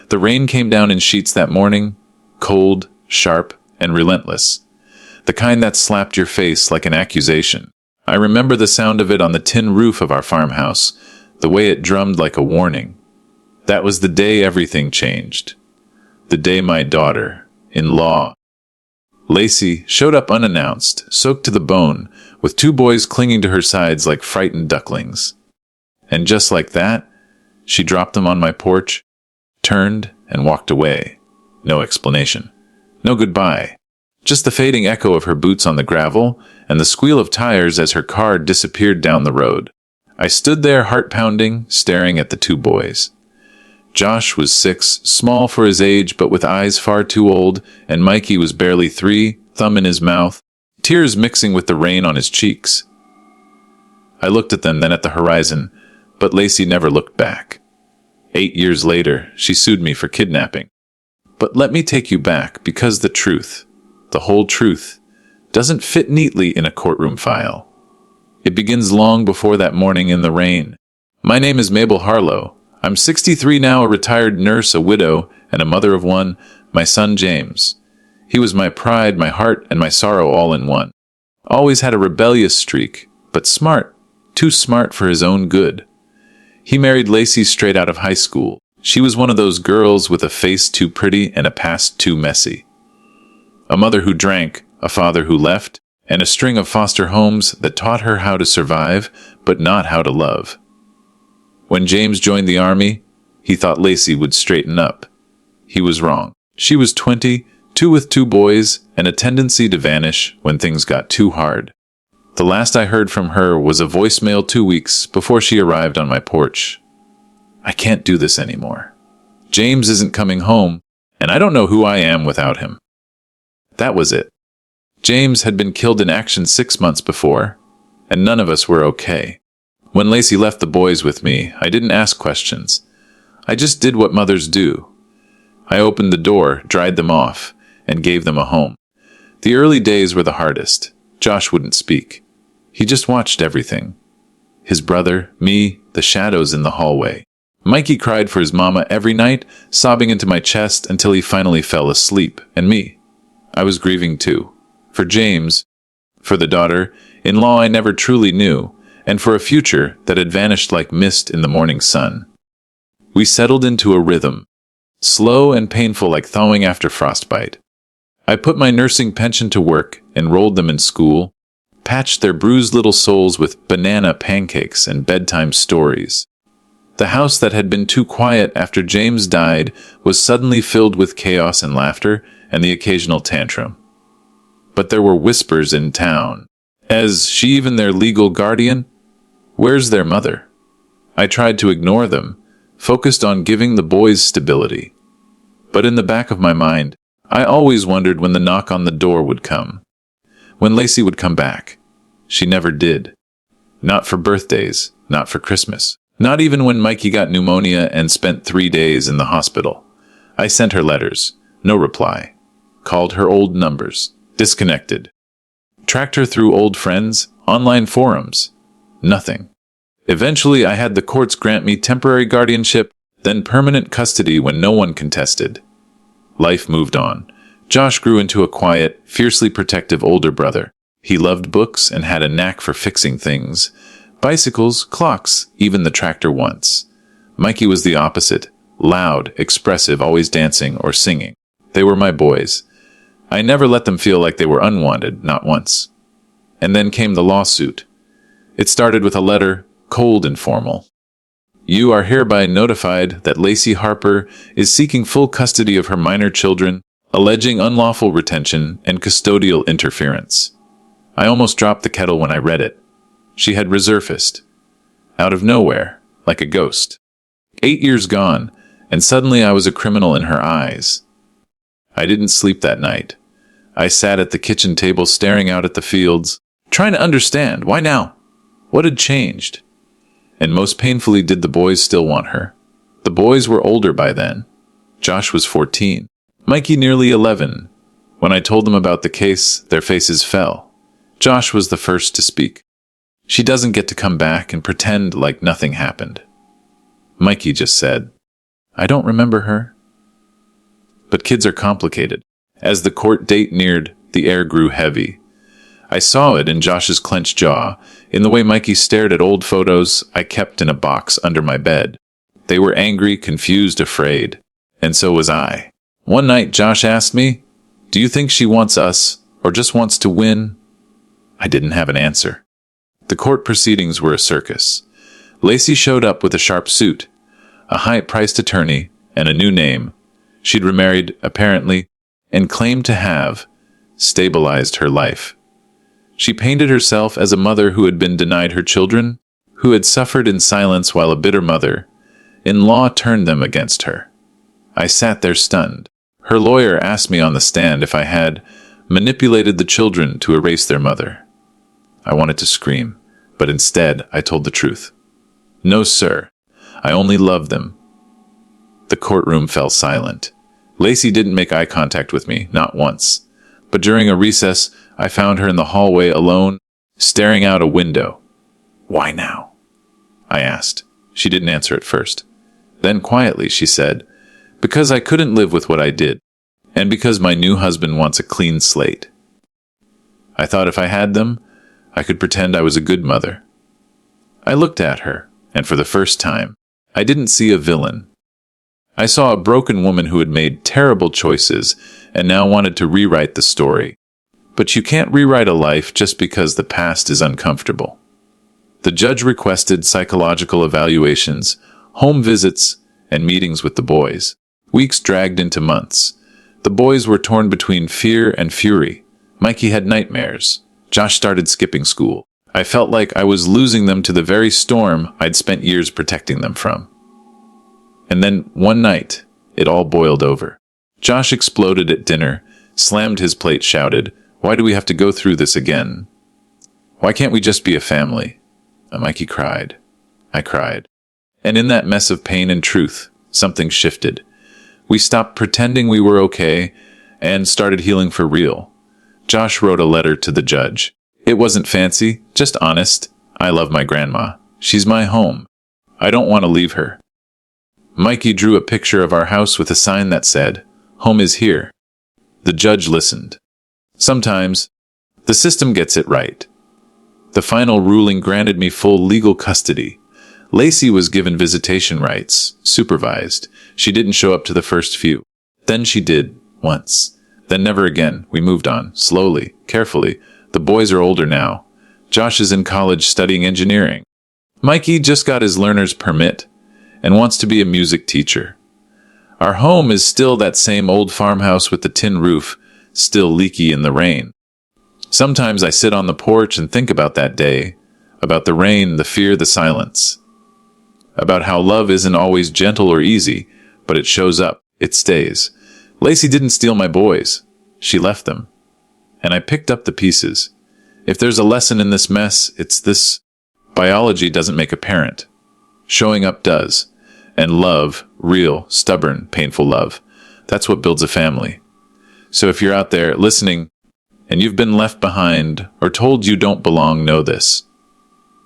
The rain came down in sheets that morning, cold, sharp, and relentless. The kind that slapped your face like an accusation. I remember the sound of it on the tin roof of our farmhouse, the way it drummed like a warning. That was the day everything changed. The day my daughter-in-law, Lacey, showed up unannounced, soaked to the bone, with 2 boys clinging to her sides like frightened ducklings. And just like that, she dropped them on my porch, turned, and walked away. No explanation. No goodbye. Just the fading echo of her boots on the gravel, and the squeal of tires as her car disappeared down the road. I stood there, heart-pounding, staring at the 2 boys. Josh was 6, small for his age but with eyes far too old, and Mikey was barely 3, thumb in his mouth, tears mixing with the rain on his cheeks. I looked at them, then at the horizon, but Lacey never looked back. 8 years later, she sued me for kidnapping. But let me take you back, because the truth, the whole truth, doesn't fit neatly in a courtroom file. It begins long before that morning in the rain. My name is Mabel Harlow. I'm 63 now, a retired nurse, a widow, and a mother of 1, my son James. He was my pride, my heart, and my sorrow all in one. Always had a rebellious streak, but smart, too smart for his own good. He married Lacey straight out of high school. She was one of those girls with a face too pretty and a past too messy. A mother who drank, a father who left, and a string of foster homes that taught her how to survive, but not how to love. When James joined the army, he thought Lacey would straighten up. He was wrong. She was 22 with 2 boys, and a tendency to vanish when things got too hard. The last I heard from her was a voicemail 2 weeks before she arrived on my porch. I can't do this anymore. James isn't coming home, and I don't know who I am without him. That was it. James had been killed in action 6 months before, and none of us were okay. When Lacey left the boys with me, I didn't ask questions. I just did what mothers do. I opened the door, dried them off, and gave them a home. The early days were the hardest. Josh wouldn't speak. He just watched everything. His brother, me, the shadows in the hallway. Mikey cried for his mama every night, sobbing into my chest until he finally fell asleep, and me. I was grieving too. For James, for the daughter-in-law I never truly knew, and for a future that had vanished like mist in the morning sun. We settled into a rhythm, slow and painful like thawing after frostbite. I put my nursing pension to work, enrolled them in school, patched their bruised little souls with banana pancakes and bedtime stories. The house that had been too quiet after James died was suddenly filled with chaos and laughter and the occasional tantrum. But there were whispers in town. Is she even their legal guardian? Where's their mother? I tried to ignore them, focused on giving the boys stability. But in the back of my mind, I always wondered when the knock on the door would come. When Lacey would come back. She never did. Not for birthdays, not for Christmas. Not even when Mikey got pneumonia and spent 3 days in the hospital. I sent her letters. No reply. Called her old numbers. Disconnected. Tracked her through old friends, online forums. Nothing. Eventually, I had the courts grant me temporary guardianship, then permanent custody when no one contested. Life moved on. Josh grew into a quiet, fiercely protective older brother. He loved books and had a knack for fixing things. Bicycles, clocks, even the tractor once. Mikey was the opposite. Loud, expressive, always dancing or singing. They were my boys. I never let them feel like they were unwanted, not once. And then came the lawsuit. It started with a letter, cold and formal. You are hereby notified that Lacey Harper is seeking full custody of her minor children, alleging unlawful retention and custodial interference. I almost dropped the kettle when I read it. She had resurfaced. Out of nowhere, like a ghost. 8 years gone, and suddenly I was a criminal in her eyes. I didn't sleep that night. I sat at the kitchen table staring out at the fields, trying to understand, why now? What had changed? And most painfully, did the boys still want her? The boys were older by then. Josh was 14. Mikey nearly 11. When I told them about the case, their faces fell. Josh was the first to speak. She doesn't get to come back and pretend like nothing happened. Mikey just said, I don't remember her. But kids are complicated. As the court date neared, the air grew heavy. I saw it in Josh's clenched jaw, in the way Mikey stared at old photos I kept in a box under my bed. They were angry, confused, afraid. And so was I. One night, Josh asked me, "Do you think she wants us, or just wants to win?" I didn't have an answer. The court proceedings were a circus. Lacey showed up with a sharp suit, a high-priced attorney, and a new name. She'd remarried, apparently, and claimed to have stabilized her life. She painted herself as a mother who had been denied her children, who had suffered in silence while a bitter mother-in-law turned them against her. I sat there stunned. Her lawyer asked me on the stand if I had manipulated the children to erase their mother. I wanted to scream, but instead I told the truth. "No, sir. I only loved them." The courtroom fell silent. Lacey didn't make eye contact with me, not once. But during a recess, I found her in the hallway alone, staring out a window. "Why now?" I asked. She didn't answer at first. Then quietly she said, "Because I couldn't live with what I did, and because my new husband wants a clean slate." I thought if I had them, I could pretend I was a good mother. I looked at her, and for the first time, I didn't see a villain. I saw a broken woman who had made terrible choices and now wanted to rewrite the story. But you can't rewrite a life just because the past is uncomfortable. The judge requested psychological evaluations, home visits, and meetings with the boys. Weeks dragged into months. The boys were torn between fear and fury. Mikey had nightmares. Josh started skipping school. I felt like I was losing them to the very storm I'd spent years protecting them from. And then, one night, it all boiled over. Josh exploded at dinner, slammed his plate, shouted, "Why do we have to go through this again? Why can't we just be a family?" Mikey cried. I cried. And in that mess of pain and truth, something shifted. We stopped pretending we were okay and started healing for real. Josh wrote a letter to the judge. It wasn't fancy, just honest. "I love my grandma. She's my home. I don't want to leave her." Mikey drew a picture of our house with a sign that said, "Home is here." The judge listened. Sometimes, the system gets it right. The final ruling granted me full legal custody. Lacey was given visitation rights, supervised. She didn't show up to the first few. Then she did, once. Then never again. We moved on, slowly, carefully. The boys are older now. Josh is in college studying engineering. Mikey just got his learner's permit and wants to be a music teacher. Our home is still that same old farmhouse with the tin roof, still leaky in the rain. Sometimes I sit on the porch and think about that day, about the rain, the fear, the silence, about how love isn't always gentle or easy, but it shows up, it stays. Lacey didn't steal my boys. She left them. And I picked up the pieces. If there's a lesson in this mess, it's this: biology doesn't make a parent. Showing up does. And love, real, stubborn, painful love, that's what builds a family. So if you're out there listening, and you've been left behind or told you don't belong, know this: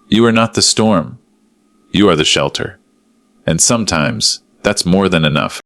you are not the storm. You are the shelter. And sometimes, that's more than enough.